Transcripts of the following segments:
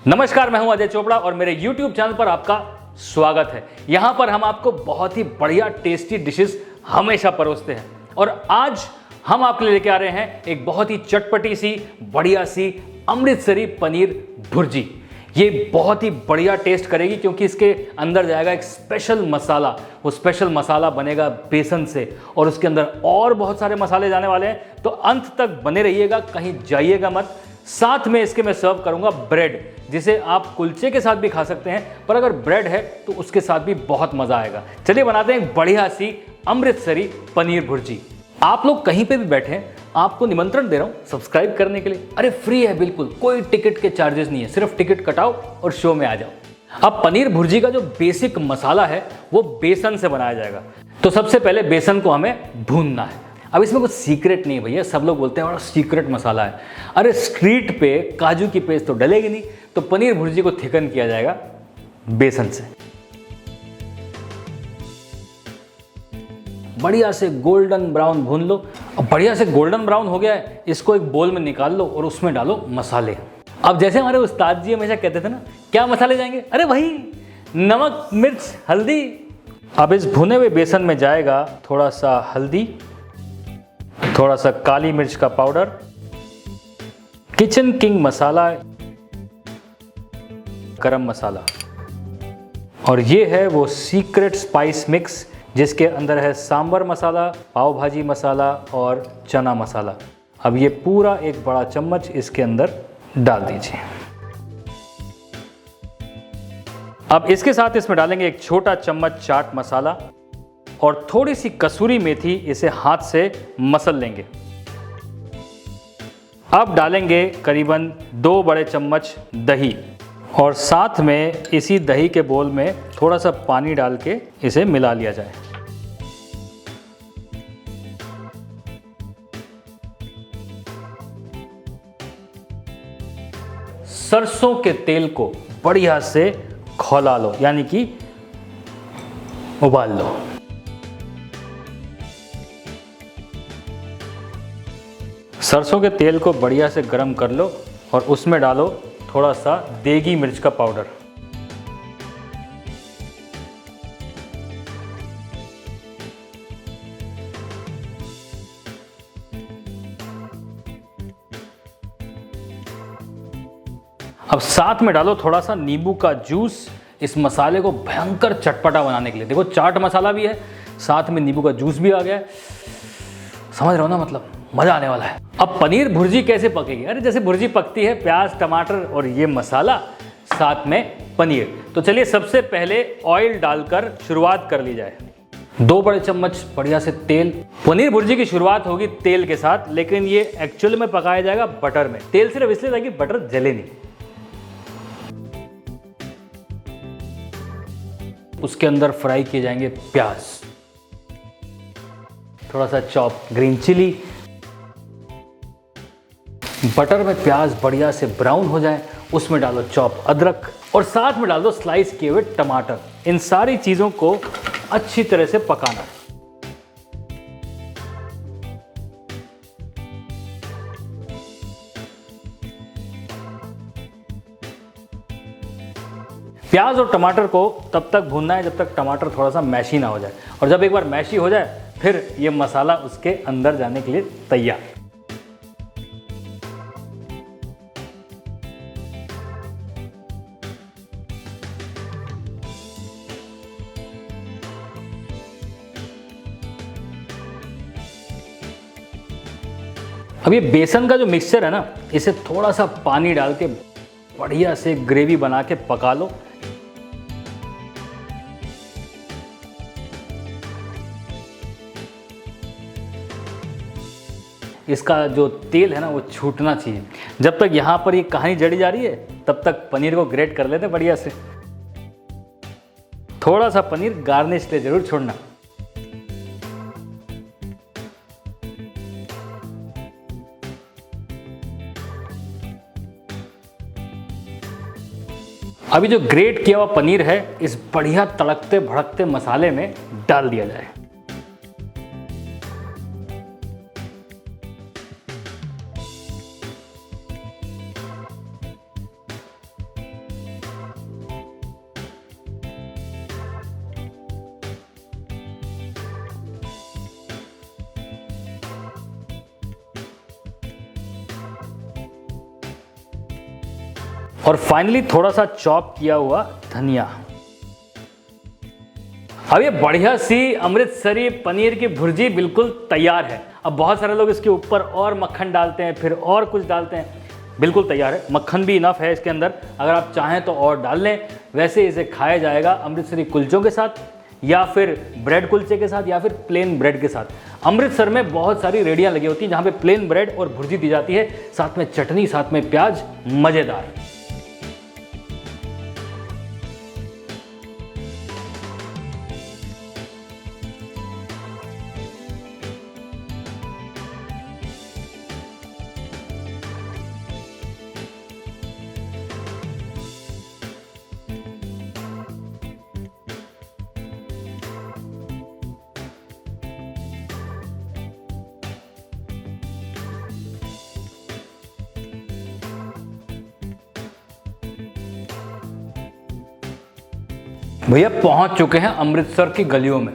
नमस्कार, मैं हूं अजय चोपड़ा और मेरे YouTube चैनल पर आपका स्वागत है। यहां पर हम आपको बहुत ही बढ़िया टेस्टी डिशेस हमेशा परोसते हैं और आज हम आपके लिए लेके आ रहे हैं एक बहुत ही चटपटी सी बढ़िया सी अमृतसरी पनीर भुर्जी। ये बहुत ही बढ़िया टेस्ट करेगी क्योंकि इसके अंदर जाएगा एक स्पेशल मसाला। वो स्पेशल मसाला बनेगा बेसन से और उसके अंदर और बहुत सारे मसाले जाने वाले हैं, तो अंत तक बने रहिएगा, कहीं जाइएगा मत। साथ में इसके मैं सर्व करूंगा ब्रेड, जिसे आप कुलचे के साथ भी खा सकते हैं, पर अगर ब्रेड है तो उसके साथ भी बहुत मजा आएगा। चलिए बनाते हैं एक बढ़िया सी अमृतसरी पनीर भुर्जी। आप लोग कहीं पे भी बैठे हैं, आपको निमंत्रण दे रहा हूं सब्सक्राइब करने के लिए। अरे फ्री है बिल्कुल, कोई टिकट के चार्जेस नहीं है, सिर्फ टिकट कटाओ और शो में आ जाओ। अब पनीर भुर्जी का जो बेसिक मसाला है वो बेसन से बनाया जाएगा। तो सबसे पहले बेसन को हमें भूनना है। अब इसमें कुछ सीक्रेट नहीं है भैया, सब लोग बोलते हैं बड़ा सीक्रेट मसाला है। अरे स्ट्रीट पे काजू की पेस्ट तो डलेगी नहीं, तो पनीर भुर्जी को थिकन किया जाएगा बेसन से। बढ़िया से गोल्डन ब्राउन भून लो। अब बढ़िया से गोल्डन ब्राउन हो गया है, इसको एक बोल में निकाल लो और उसमें डालो मसाले। अब जैसे हमारे उस्ताद जी हमेशा कहते थे ना, क्या मसाले जाएंगे? अरे वही नमक, मिर्च, हल्दी। अब इस भुने हुए बेसन में जाएगा थोड़ा सा हल्दी, थोड़ा सा काली मिर्च का पाउडर, किचन किंग मसाला, गरम मसाला, और ये है वो सीक्रेट स्पाइस मिक्स जिसके अंदर है सांबर मसाला, पाव भाजी मसाला और चना मसाला। अब ये पूरा एक बड़ा चम्मच इसके अंदर डाल दीजिए। अब इसके साथ इसमें डालेंगे एक छोटा चम्मच चाट मसाला और थोड़ी सी कसूरी मेथी। इसे हाथ से मसल लेंगे। अब डालेंगे करीबन 2 बड़े चम्मच दही और साथ में इसी दही के बोल में थोड़ा सा पानी डाल के इसे मिला लिया जाए। सरसों के तेल को बढ़िया से खौला लो, यानी कि उबाल लो। सरसों के तेल को बढ़िया से गर्म कर लो और उसमें डालो थोड़ा सा देगी मिर्च का पाउडर। अब साथ में डालो थोड़ा सा नींबू का जूस, इस मसाले को भयंकर चटपटा बनाने के लिए। देखो चाट मसाला भी है, साथ में नींबू का जूस भी आ गया है। समझ रहे हो ना, मतलब मजा आने वाला है। अब पनीर भुर्जी कैसे पकेगी? अरे जैसे भुर्जी पकती है, प्याज, टमाटर और ये मसाला, साथ में पनीर। तो चलिए सबसे पहले ऑयल डालकर शुरुआत कर ली जाए। 2 बड़े चम्मच बढ़िया से तेल। पनीर भुर्जी की शुरुआत होगी तेल के साथ, लेकिन ये एक्चुअल में पकाया जाएगा बटर में। तेल सिर्फ इसलिए ताकि बटर जले नहीं। उसके अंदर फ्राई किए जाएंगे प्याज, थोड़ा सा चॉप ग्रीन चिली। बटर में प्याज बढ़िया से ब्राउन हो जाए, उसमें डालो चॉप अदरक और साथ में डाल दो स्लाइस किए हुए टमाटर। इन सारी चीजों को अच्छी तरह से पकाना। प्याज और टमाटर को तब तक भूनना है जब तक टमाटर थोड़ा सा मैशी ना हो जाए, और जब एक बार मैशी हो जाए फिर ये मसाला उसके अंदर जाने के लिए तैयार। अब ये बेसन का जो मिक्सचर है ना, इसे थोड़ा सा पानी डाल के बढ़िया से ग्रेवी बना के पका लो। इसका जो तेल है ना वो छूटना चाहिए। जब तक यहाँ पर ये कहानी जड़ी जा रही है तब तक पनीर को ग्रेट कर लेते बढ़िया से। थोड़ा सा पनीर गार्निश के लिए जरूर छोड़ना। अभी जो ग्रेट किया हुआ पनीर है इस बढ़िया तड़कते भड़कते मसाले में डाल दिया जाए। और फाइनली थोड़ा सा चॉप किया हुआ धनिया। अब ये बढ़िया सी अमृतसरी पनीर की भुर्जी बिल्कुल तैयार है। अब बहुत सारे लोग इसके ऊपर और मक्खन डालते हैं, फिर और कुछ डालते हैं, बिल्कुल तैयार है। मक्खन भी इनफ है इसके अंदर, अगर आप चाहें तो और डाल लें। वैसे इसे खाया जाएगा अमृतसरी कुलचों के साथ, या फिर ब्रेड कुलचे के साथ, या फिर प्लेन ब्रेड के साथ। अमृतसर में बहुत सारी रेडियाँ लगी होती हैं जहाँ पे प्लेन ब्रेड और भुर्जी दी जाती है, साथ में चटनी, साथ में प्याज, मज़ेदार। भैया पहुंच चुके हैं अमृतसर की गलियों में।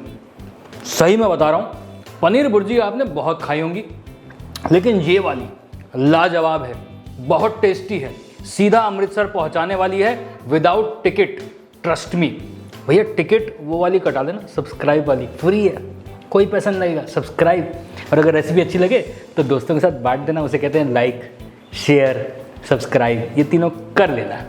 सही में बता रहा हूँ, पनीर भुर्जी आपने बहुत खाई होंगी, लेकिन ये वाली लाजवाब है, बहुत टेस्टी है, सीधा अमृतसर पहुंचाने वाली है विदाउट टिकट। Trust me. भैया टिकट वो वाली कटा देना, सब्सक्राइब वाली, फ्री है, कोई पैसा नहीं लगेगा। सब्सक्राइब, और अगर रेसिपी अच्छी लगे तो दोस्तों के साथ बांट देना, उसे कहते हैं लाइक, शेयर, सब्सक्राइब, ये तीनों कर लेना।